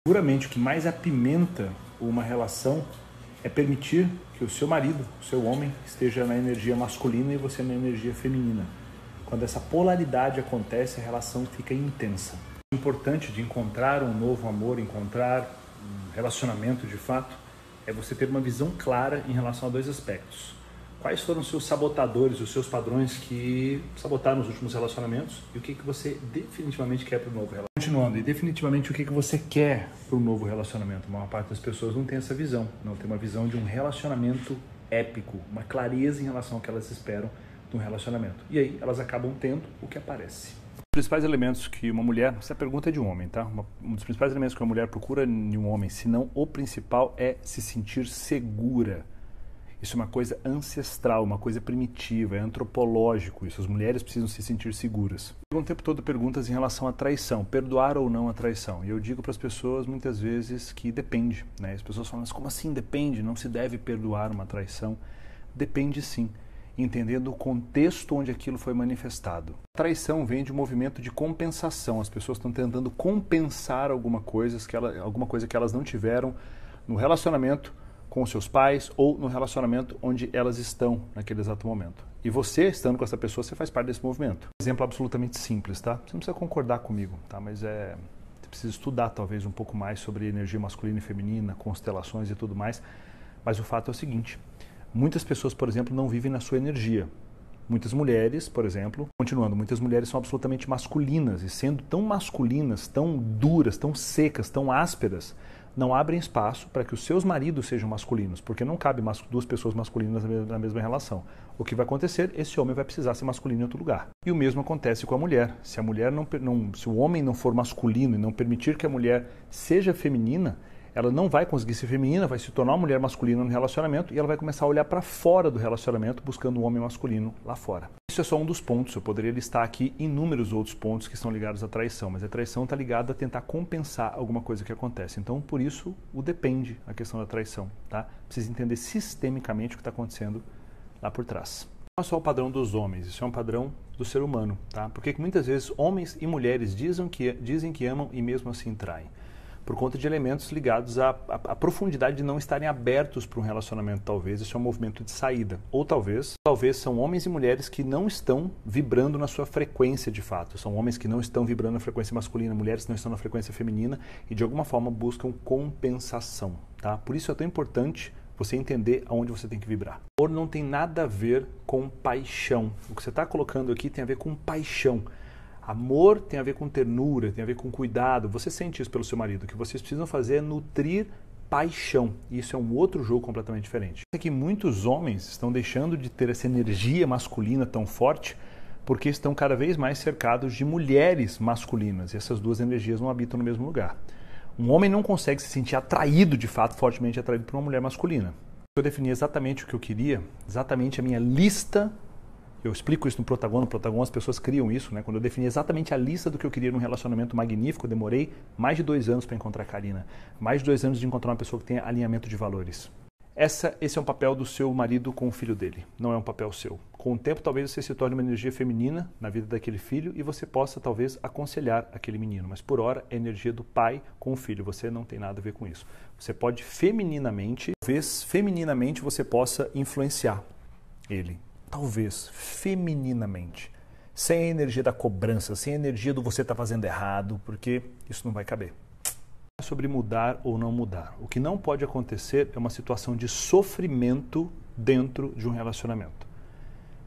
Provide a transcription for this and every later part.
Seguramente o que mais apimenta uma relação é permitir que o seu marido, o seu homem, esteja na energia masculina e você na energia feminina. Quando essa polaridade acontece, a relação fica intensa. O importante de encontrar um novo amor, encontrar um relacionamento de fato, é você ter uma visão clara em relação a dois aspectos. Quais foram os seus sabotadores, os seus padrões que sabotaram os últimos relacionamentos e o que você definitivamente quer para o novo relacionamento. Continuando, e definitivamente o que você quer para o novo relacionamento. A maior parte das pessoas não tem essa visão, não tem uma visão de um relacionamento épico, uma clareza em relação ao que elas esperam de um relacionamento. E aí elas acabam tendo o que aparece. Os principais elementos que uma mulher, essa pergunta é de um homem, tá? Um dos principais elementos que uma mulher procura em um homem, se não o principal, é se sentir segura. Isso é uma coisa ancestral, uma coisa primitiva, é antropológico isso. As mulheres precisam se sentir seguras. O tempo todo perguntas em relação à traição, perdoar ou não a traição. E eu digo para as pessoas muitas vezes que depende, né? As pessoas falam, mas como assim depende? Não se deve perdoar uma traição? Depende sim, entendendo o contexto onde aquilo foi manifestado. A traição vem de um movimento de compensação. As pessoas estão tentando compensar alguma coisa que elas não tiveram no relacionamento com os seus pais ou no relacionamento onde elas estão naquele exato momento. E você, estando com essa pessoa, você faz parte desse movimento. Um exemplo absolutamente simples, tá? Você não precisa concordar comigo, tá? Mas você precisa estudar talvez um pouco mais sobre energia masculina e feminina, constelações e tudo mais. Mas o fato é o seguinte, muitas pessoas, por exemplo, não vivem na sua energia. Muitas mulheres, por exemplo, continuando, muitas mulheres são absolutamente masculinas e sendo tão masculinas, tão duras, tão secas, tão ásperas, não abrem espaço para que os seus maridos sejam masculinos, porque não cabe duas pessoas masculinas na mesma relação. O que vai acontecer? Esse homem vai precisar ser masculino em outro lugar. E o mesmo acontece com a mulher. Se o homem não for masculino e não permitir que a mulher seja feminina, ela não vai conseguir ser feminina, vai se tornar uma mulher masculina no relacionamento e ela vai começar a olhar para fora do relacionamento buscando um homem masculino lá fora. Isso é só um dos pontos, eu poderia listar aqui inúmeros outros pontos que estão ligados à traição, mas a traição está ligada a tentar compensar alguma coisa que acontece. Então, por isso, depende a questão da traição, tá? Precisa entender sistemicamente o que está acontecendo lá por trás. Não é só o padrão dos homens, isso é um padrão do ser humano, tá? Porque muitas vezes homens e mulheres dizem que amam e mesmo assim traem. Por conta de elementos ligados à profundidade de não estarem abertos para um relacionamento, talvez. Isso é um movimento de saída. Ou talvez são homens e mulheres que não estão vibrando na sua frequência de fato. São homens que não estão vibrando na frequência masculina, mulheres que não estão na frequência feminina e de alguma forma buscam compensação, tá? Por isso é tão importante você entender aonde você tem que vibrar. O amor não tem nada a ver com paixão. O que você está colocando aqui tem a ver com paixão. Amor tem a ver com ternura, tem a ver com cuidado. Você sente isso pelo seu marido. O que vocês precisam fazer é nutrir paixão. Isso é um outro jogo completamente diferente. É que muitos homens estão deixando de ter essa energia masculina tão forte porque estão cada vez mais cercados de mulheres masculinas. E essas duas energias não habitam no mesmo lugar. Um homem não consegue se sentir atraído, de fato, fortemente atraído por uma mulher masculina. Eu defini exatamente o que eu queria, exatamente a minha lista. Eu explico isso no Protagon as pessoas criam isso, né? Quando eu defini exatamente a lista do que eu queria num relacionamento magnífico, eu demorei mais de 2 anos para encontrar a Karina. Mais de 2 anos de encontrar uma pessoa que tenha alinhamento de valores. Esse é um papel do seu marido com o filho dele, não é um papel seu. Com o tempo, talvez você se torne uma energia feminina na vida daquele filho e você possa, talvez, aconselhar aquele menino. Mas, por hora, é a energia do pai com o filho. Você não tem nada a ver com isso. Você pode femininamente, talvez femininamente você possa influenciar ele. Talvez, femininamente, sem a energia da cobrança, sem a energia do você está fazendo errado, porque isso não vai caber. É sobre mudar ou não mudar. O que não pode acontecer é uma situação de sofrimento dentro de um relacionamento.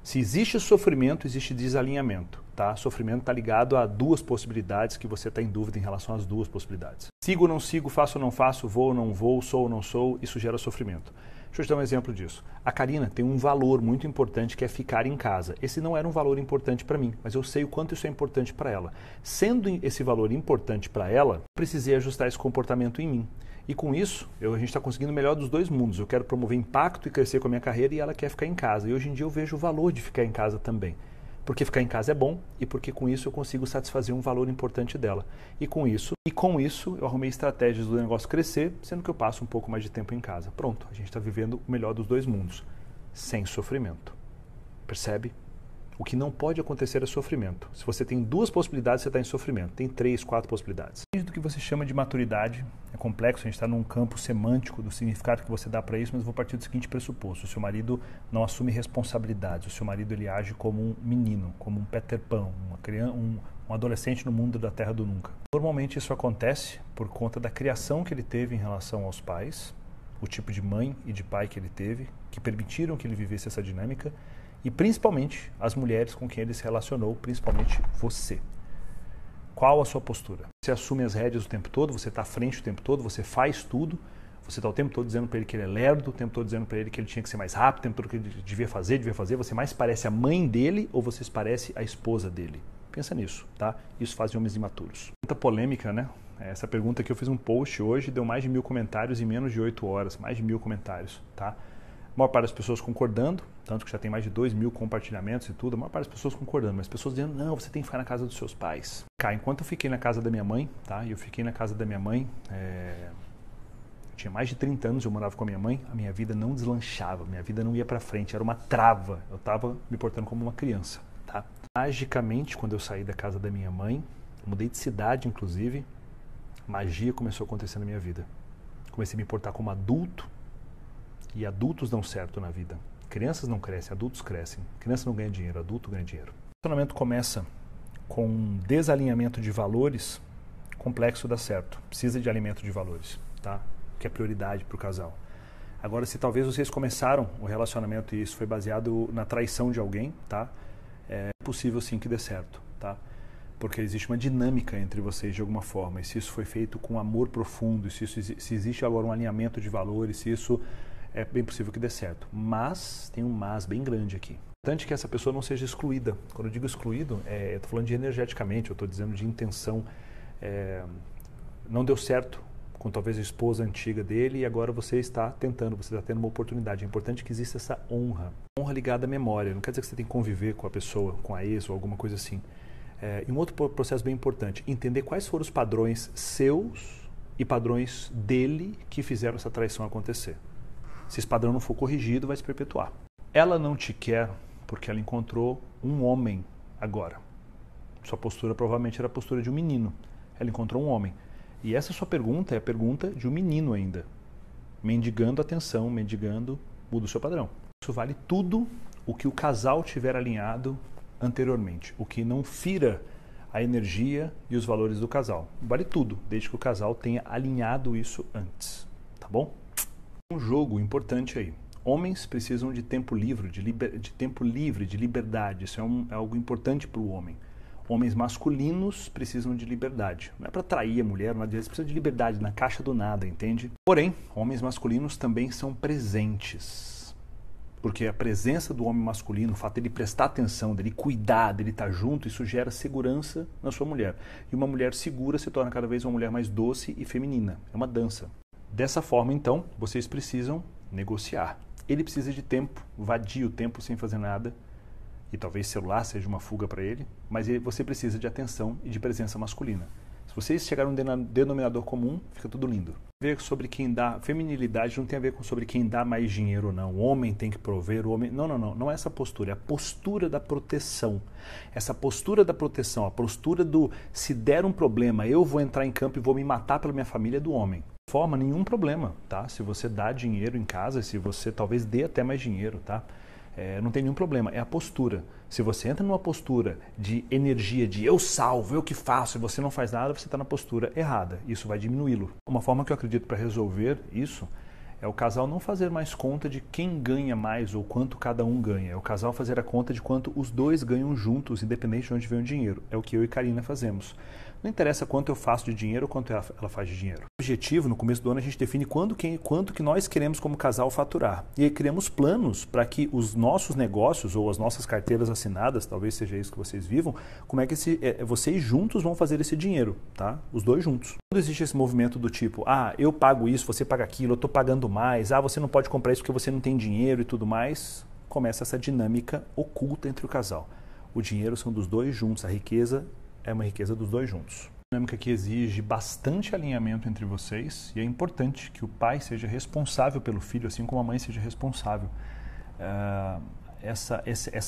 Se existe sofrimento, existe desalinhamento. Tá? Sofrimento está ligado a 2 possibilidades que você está em dúvida em relação às 2 possibilidades. Sigo ou não sigo, faço ou não faço, vou ou não vou, sou ou não sou, isso gera sofrimento. Deixa eu te dar um exemplo disso. A Karina tem um valor muito importante que é ficar em casa. Esse não era um valor importante para mim, mas eu sei o quanto isso é importante para ela. Sendo esse valor importante para ela, precisei ajustar esse comportamento em mim. E com isso, a gente está conseguindo o melhor dos 2 mundos. Eu quero promover impacto e crescer com a minha carreira e ela quer ficar em casa. E hoje em dia eu vejo o valor de ficar em casa também. Porque ficar em casa é bom e porque com isso eu consigo satisfazer um valor importante dela. E com isso eu arrumei estratégias do negócio crescer, sendo que eu passo um pouco mais de tempo em casa. Pronto, a gente está vivendo o melhor dos 2 mundos, sem sofrimento. Percebe? O que não pode acontecer é sofrimento. Se você tem 2 possibilidades, você está em sofrimento. Tem 3, 4 possibilidades. Depende do que você chama de maturidade, é complexo, a gente está num campo semântico do significado que você dá para isso, mas eu vou partir do seguinte pressuposto: o seu marido não assume responsabilidades, o seu marido ele age como um menino, como um Peter Pan, uma criança, um adolescente no mundo da terra do nunca. Normalmente isso acontece por conta da criação que ele teve em relação aos pais, o tipo de mãe e de pai que ele teve, que permitiram que ele vivesse essa dinâmica, e principalmente as mulheres com quem ele se relacionou, principalmente você. Qual a sua postura? Você assume as rédeas o tempo todo, você está à frente o tempo todo, você faz tudo, você está o tempo todo dizendo para ele que ele é lerdo, o tempo todo dizendo para ele que ele tinha que ser mais rápido, o tempo todo que ele devia fazer, você mais parece a mãe dele ou você parece a esposa dele? Pensa nisso, tá? Isso faz de homens imaturos. Muita polêmica, né? Essa pergunta aqui eu fiz um post hoje, deu mais de 1000 comentários em menos de 8 horas, mais de 1000 comentários, tá? A maior parte das pessoas concordando, tanto que já tem mais de 2000 compartilhamentos e tudo, a maior parte das pessoas concordando, mas as pessoas dizendo, não, você tem que ficar na casa dos seus pais. Enquanto eu fiquei na casa da minha mãe, tá? E eu fiquei na casa da minha mãe, tinha mais de 30 anos, eu morava com a minha mãe, a minha vida não deslanchava, minha vida não ia pra frente, era uma trava, eu estava me portando como uma criança, tá? Magicamente, quando eu saí da casa da minha mãe, mudei de cidade, inclusive, magia começou a acontecer na minha vida. Comecei a me portar como adulto, e adultos dão certo na vida. Crianças não crescem, adultos crescem. Criança não ganha dinheiro, adulto ganha dinheiro. O relacionamento começa com um desalinhamento de valores, complexo dá certo. Precisa de alinhamento de valores, tá? Que é prioridade para o casal. Agora, se talvez vocês começaram o relacionamento e isso foi baseado na traição de alguém, tá? É possível sim que dê certo, tá? Porque existe uma dinâmica entre vocês de alguma forma. E se isso foi feito com amor profundo, se existe agora um alinhamento de valores, se isso é bem possível que dê certo. Mas, tem um mas bem grande aqui. É importante que essa pessoa não seja excluída. Quando eu digo excluído, eu estou falando de energeticamente, eu estou dizendo de intenção. Não deu certo com talvez a esposa antiga dele e agora você está tentando, você está tendo uma oportunidade. É importante que exista essa honra. Honra ligada à memória. Não quer dizer que você tem que conviver com a pessoa, com a ex ou alguma coisa assim. E um outro processo bem importante, entender quais foram os padrões seus e padrões dele que fizeram essa traição acontecer. Se esse padrão não for corrigido, vai se perpetuar. Ela não te quer porque ela encontrou um homem agora. Sua postura provavelmente era a postura de um menino. Ela encontrou um homem. E essa sua pergunta é a pergunta de um menino ainda. Mendigando atenção, mendigando, muda o seu padrão. Isso vale tudo o que o casal tiver alinhado anteriormente. O que não fira a energia e os valores do casal. Vale tudo, desde que o casal tenha alinhado isso antes. Tá bom? Um jogo importante aí. Homens precisam de tempo livre, de liberdade. Isso é algo importante para o homem. Homens masculinos precisam de liberdade. Não é para atrair a mulher, não é, eles precisam de liberdade na caixa do nada, entende? Porém, homens masculinos também são presentes. Porque a presença do homem masculino, o fato dele prestar atenção, dele cuidar, dele estar junto, isso gera segurança na sua mulher. E uma mulher segura se torna cada vez uma mulher mais doce e feminina. É uma dança. Dessa forma, então, vocês precisam negociar. Ele precisa de tempo, vadio, tempo sem fazer nada, e talvez celular seja uma fuga para ele, mas você precisa de atenção e de presença masculina. Se vocês chegarem a um denominador comum, fica tudo lindo. Ver sobre quem dá, feminilidade não tem a ver com sobre quem dá mais dinheiro ou não. O homem tem que prover, o homem... Não é essa postura, é a postura da proteção. Essa postura da proteção, a postura do se der um problema, eu vou entrar em campo e vou me matar pela minha família, é do homem. De forma, nenhum problema, tá? Se você dá dinheiro em casa, se você talvez dê até mais dinheiro, tá? Não tem nenhum problema, é a postura. Se você entra numa postura de energia, de eu salvo, eu que faço, e você não faz nada, você está na postura errada. Isso vai diminuí-lo. Uma forma que eu acredito para resolver isso é o casal não fazer mais conta de quem ganha mais ou quanto cada um ganha. É o casal fazer a conta de quanto os dois ganham juntos, independente de onde vem o dinheiro. É o que eu e Karina fazemos. Não interessa quanto eu faço de dinheiro ou quanto ela faz de dinheiro. O objetivo, no começo do ano, a gente define quanto que nós queremos como casal faturar. E aí criamos planos para que os nossos negócios ou as nossas carteiras assinadas, talvez seja isso que vocês vivam, como é que vocês juntos vão fazer esse dinheiro, tá? Os dois juntos. Quando existe esse movimento do tipo, eu pago isso, você paga aquilo, eu estou pagando mais, você não pode comprar isso porque você não tem dinheiro e tudo mais, começa essa dinâmica oculta entre o casal. O dinheiro são dos dois juntos, a riqueza é uma riqueza dos dois juntos. Uma dinâmica que exige bastante alinhamento entre vocês e é importante que o pai seja responsável pelo filho, assim como a mãe seja responsável. essa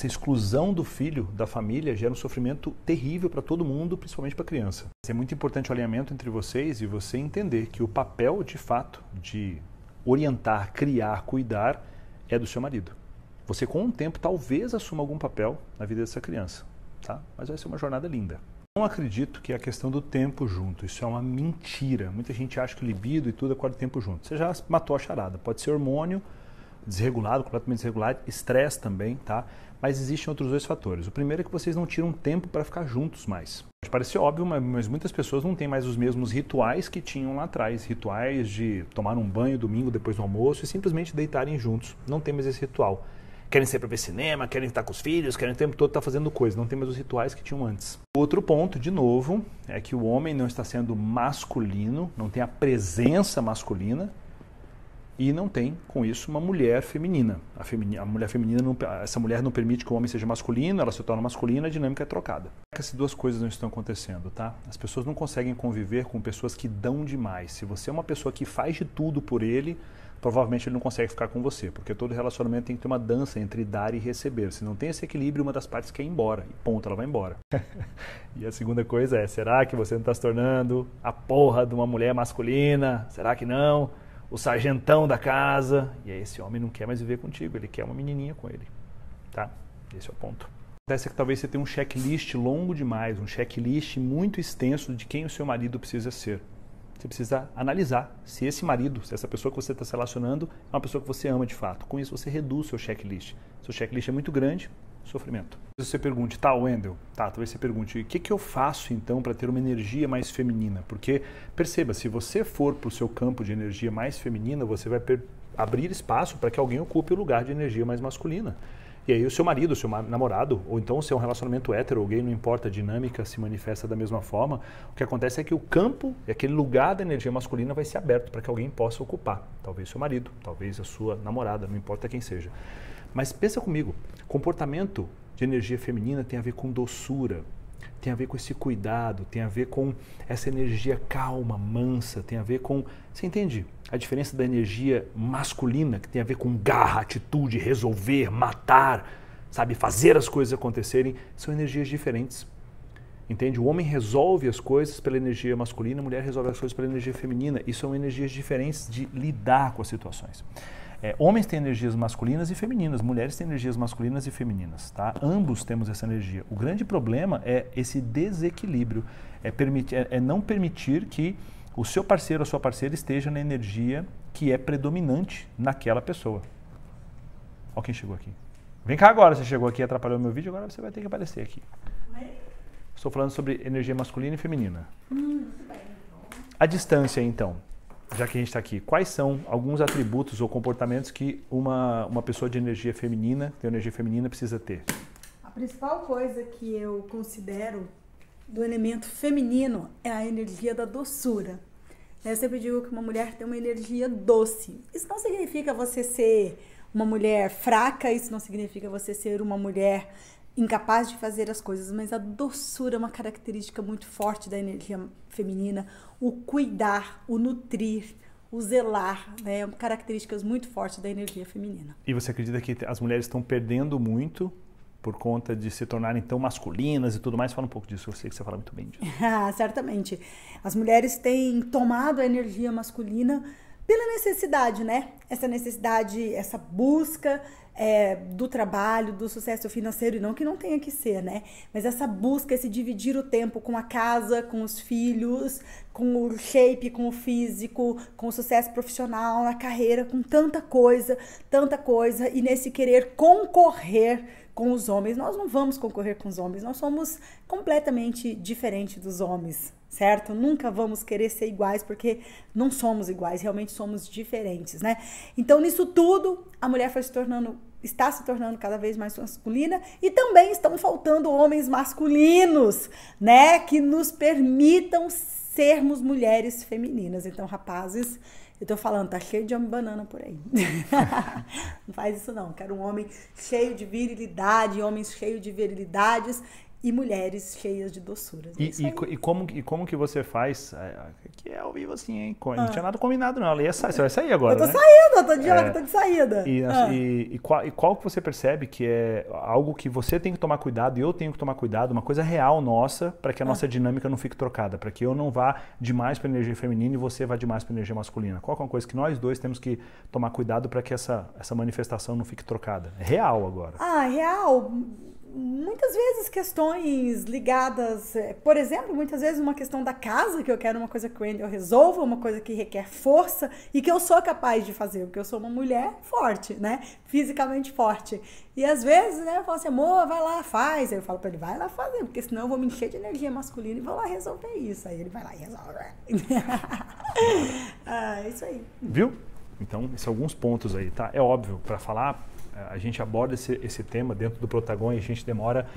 exclusão do filho da família gera um sofrimento terrível para todo mundo, principalmente para a criança. É muito importante o alinhamento entre vocês e você entender que o papel, de fato, de orientar, criar, cuidar, é do seu marido. Você, com o tempo, talvez assuma algum papel na vida dessa criança, tá? Mas vai ser uma jornada linda. Não acredito que é a questão do tempo junto, isso é uma mentira. Muita gente acha que o libido e tudo é quase tempo junto. Você já matou a charada. Pode ser hormônio desregulado, completamente desregulado, estresse também, tá? Mas existem outros dois fatores. O primeiro é que vocês não tiram tempo para ficar juntos mais. Pode parecer óbvio, mas muitas pessoas não têm mais os mesmos rituais que tinham lá atrás. Rituais de tomar um banho domingo depois do almoço e simplesmente deitarem juntos. Não tem mais esse ritual. Querem sair para ver cinema, querem estar com os filhos, querem o tempo todo estar fazendo coisa. Não tem mais os rituais que tinham antes. Outro ponto, de novo, é que o homem não está sendo masculino, não tem a presença masculina e não tem, com isso, uma mulher feminina. A mulher feminina, essa mulher não permite que o homem seja masculino, ela se torna masculina, a dinâmica é trocada. Essas duas coisas não estão acontecendo, tá? As pessoas não conseguem conviver com pessoas que dão demais. Se você é uma pessoa que faz de tudo por ele, provavelmente ele não consegue ficar com você, porque todo relacionamento tem que ter uma dança entre dar e receber. Se não tem esse equilíbrio, uma das partes quer ir embora, e ponto, ela vai embora. E a segunda coisa é, será que você não está se tornando a porra de uma mulher masculina? Será que não? O sargentão da casa? E aí esse homem não quer mais viver contigo, ele quer uma menininha com ele, tá? Esse é o ponto. Acontece que talvez você tenha um checklist longo demais, um checklist muito extenso de quem o seu marido precisa ser. Você precisa analisar se esse marido, se essa pessoa que você está se relacionando é uma pessoa que você ama de fato. Com isso você reduz o seu checklist. Seu checklist é muito grande, sofrimento. Talvez você pergunte, tá, Wendel? Tá, talvez você pergunte, o que eu faço então para ter uma energia mais feminina? Porque, perceba, se você for para o seu campo de energia mais feminina, você vai abrir espaço para que alguém ocupe o lugar de energia mais masculina. E aí o seu marido, o seu namorado, ou então se é um relacionamento hétero ou gay, não importa, a dinâmica se manifesta da mesma forma, o que acontece é que o campo, aquele lugar da energia masculina vai ser aberto para que alguém possa ocupar. Talvez seu marido, talvez a sua namorada, não importa quem seja. Mas pensa comigo, comportamento de energia feminina tem a ver com doçura, tem a ver com esse cuidado, tem a ver com essa energia calma, mansa, tem a ver com... Você entende a diferença da energia masculina, que tem a ver com garra, atitude, resolver, matar, sabe, fazer as coisas acontecerem? São energias diferentes. Entende? O homem resolve as coisas pela energia masculina, a mulher resolve as coisas pela energia feminina. E são energias diferentes de lidar com as situações. Homens têm energias masculinas e femininas, mulheres têm energias masculinas e femininas, tá? Ambos temos essa energia. O grande problema é esse desequilíbrio, é não permitir que o seu parceiro ou a sua parceira esteja na energia que é predominante naquela pessoa. Olha quem chegou aqui. Vem cá agora, você chegou aqui e atrapalhou meu vídeo, agora você vai ter que aparecer aqui. Estou falando sobre energia masculina e feminina. A distância, então. Já que a gente está aqui, quais são alguns atributos ou comportamentos que uma pessoa de energia feminina, precisa ter? A principal coisa que eu considero do elemento feminino é a energia da doçura. Eu sempre digo que uma mulher tem uma energia doce. Isso não significa você ser uma mulher fraca, isso não significa você ser uma mulher incapaz de fazer as coisas, mas a doçura é uma característica muito forte da energia feminina, o cuidar, o nutrir, o zelar, né, características muito fortes da energia feminina. E você acredita que as mulheres estão perdendo muito por conta de se tornarem tão masculinas e tudo mais? Fala um pouco disso, eu sei que você fala muito bem disso. Certamente. As mulheres têm tomado a energia masculina pela necessidade, né? Essa necessidade, essa busca do trabalho, do sucesso financeiro, e não que não tenha que ser, né? Mas essa busca, esse dividir o tempo com a casa, com os filhos, com o shape, com o físico, com o sucesso profissional, na carreira, com tanta coisa, e nesse querer concorrer com os homens. Nós não vamos concorrer com os homens, nós somos completamente diferentes dos homens, certo? Nunca vamos querer ser iguais, porque não somos iguais, realmente somos diferentes, né? Então, nisso tudo, a mulher está se tornando cada vez mais masculina, e também estão faltando homens masculinos, né? Que nos permitam sermos mulheres femininas. Então, rapazes, eu tô falando, tá cheio de homem banana por aí. Não faz isso não. Quero um homem cheio de virilidade, homens cheios de virilidades e mulheres cheias de doçura. E como que você faz? Que é ao vivo assim, hein? Não tinha nada combinado, não. Ela ia sair, você vai sair agora, eu tô né? saindo, eu tô de tô de saída. E qual que você percebe que é algo que você tem que tomar cuidado e eu tenho que tomar cuidado, uma coisa real nossa, para que a nossa dinâmica não fique trocada, para que eu não vá demais para a energia feminina e você vá demais para a energia masculina. Qual que é uma coisa que nós dois temos que tomar cuidado para que essa manifestação não fique trocada? É real agora. Real. Muitas vezes questões ligadas, por exemplo, muitas vezes uma questão da casa, que eu quero uma coisa que o Wendel resolva, uma coisa que requer força e que eu sou capaz de fazer, porque eu sou uma mulher forte, né? Fisicamente forte. E às vezes, né, eu falo assim, amor, vai lá, faz. Aí eu falo pra ele, vai lá fazer, porque senão eu vou me encher de energia masculina e vou lá resolver isso. Aí ele vai lá e resolve. É isso aí. Viu? Então, esses são alguns pontos aí, tá? É óbvio, para falar... A gente aborda esse tema dentro do Protagon e a gente demora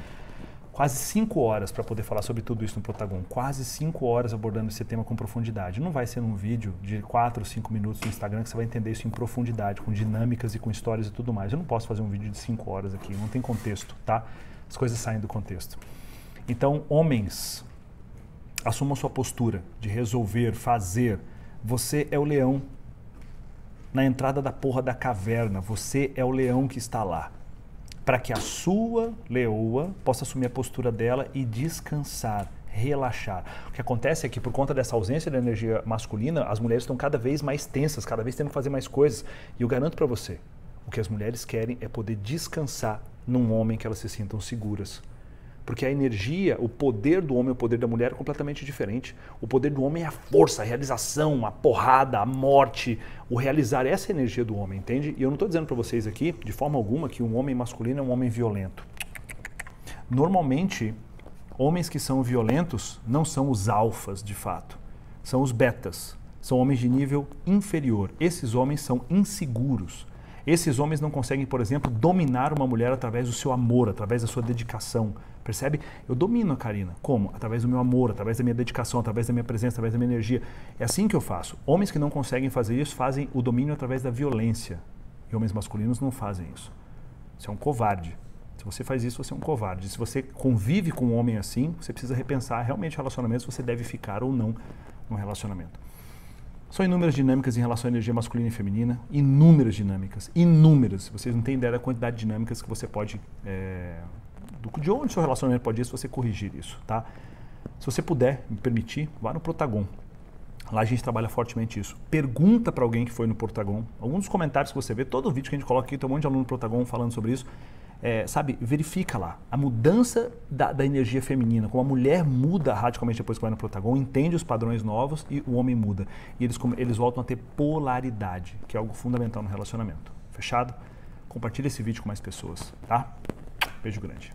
quase 5 horas para poder falar sobre tudo isso no Protagon. Quase 5 horas abordando esse tema com profundidade. Não vai ser num vídeo de 4 ou 5 minutos no Instagram que você vai entender isso em profundidade, com dinâmicas e com histórias e tudo mais. Eu não posso fazer um vídeo de 5 horas aqui, não tem contexto, tá? As coisas saem do contexto. Então, homens, assumam sua postura de resolver, fazer. Você é o leão. Na entrada da porra da caverna, você é o leão que está lá. Para que a sua leoa possa assumir a postura dela e descansar, relaxar. O que acontece é que por conta dessa ausência da energia masculina, as mulheres estão cada vez mais tensas, cada vez tendo que fazer mais coisas. E eu garanto para você, o que as mulheres querem é poder descansar num homem que elas se sintam seguras. Porque a energia, o poder do homem e o poder da mulher é completamente diferente. O poder do homem é a força, a realização, a porrada, a morte, o realizar. Essa é a energia do homem, entende? E eu não estou dizendo para vocês aqui, de forma alguma, que um homem masculino é um homem violento. Normalmente, homens que são violentos não são os alfas, de fato. São os betas. São homens de nível inferior. Esses homens são inseguros. Esses homens não conseguem, por exemplo, dominar uma mulher através do seu amor, através da sua dedicação. Percebe? Eu domino a Karina. Como? Através do meu amor, através da minha dedicação, através da minha presença, através da minha energia. É assim que eu faço. Homens que não conseguem fazer isso fazem o domínio através da violência. E homens masculinos não fazem isso. Você é um covarde. Se você faz isso, você é um covarde. Se você convive com um homem assim, você precisa repensar realmente o relacionamento, se você deve ficar ou não no relacionamento. São inúmeras dinâmicas em relação à energia masculina e feminina. Inúmeras dinâmicas. Inúmeras. Vocês não têm ideia da quantidade de dinâmicas que você pode... de onde seu relacionamento pode ir se você corrigir isso, tá? Se você puder me permitir, vá no Protagon. Lá a gente trabalha fortemente isso. Pergunta para alguém que foi no Protagon. Alguns dos comentários que você vê, todo vídeo que a gente coloca aqui, tem um monte de aluno no Protagon falando sobre isso. Verifica lá a mudança da energia feminina, como a mulher muda radicalmente depois que vai no Protagon, entende os padrões novos e o homem muda. E eles voltam a ter polaridade, que é algo fundamental no relacionamento. Fechado? Compartilha esse vídeo com mais pessoas, tá? Beijo grande.